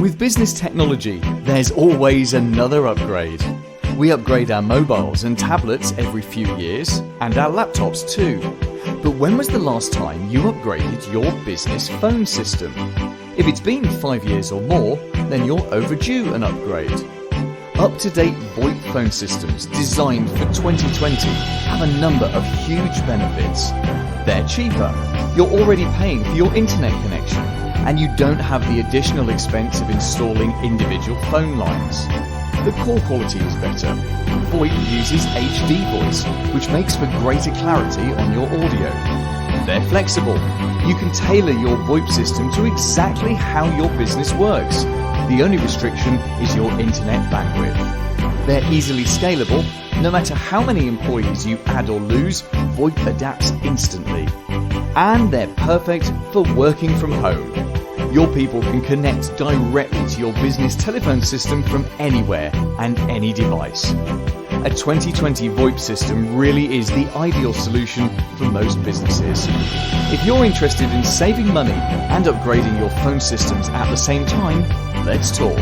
With business technology, there's always another upgrade. We upgrade our mobiles and tablets every few years, and our laptops too. But when was the last time you upgraded your business phone system? If it's been 5 years or more, then you're overdue an upgrade. Up-to-date VoIP phone systems designed for 2020 have a number of huge benefits. They're cheaper, you're already paying for your internet connection, and you don't have the additional expense of installing individual phone lines. The call quality is better. VoIP uses HD voice, which makes for greater clarity on your audio. They're flexible. You can tailor your VoIP system to exactly how your business works. The only restriction is your internet bandwidth. They're easily scalable. No matter how many employees you add or lose, VoIP adapts instantly. And they're perfect for working from home. Your people can connect directly to your business telephone system from anywhere and any device. A 2020 VoIP system really is the ideal solution for most businesses. If you're interested in saving money and upgrading your phone systems at the same time, let's talk.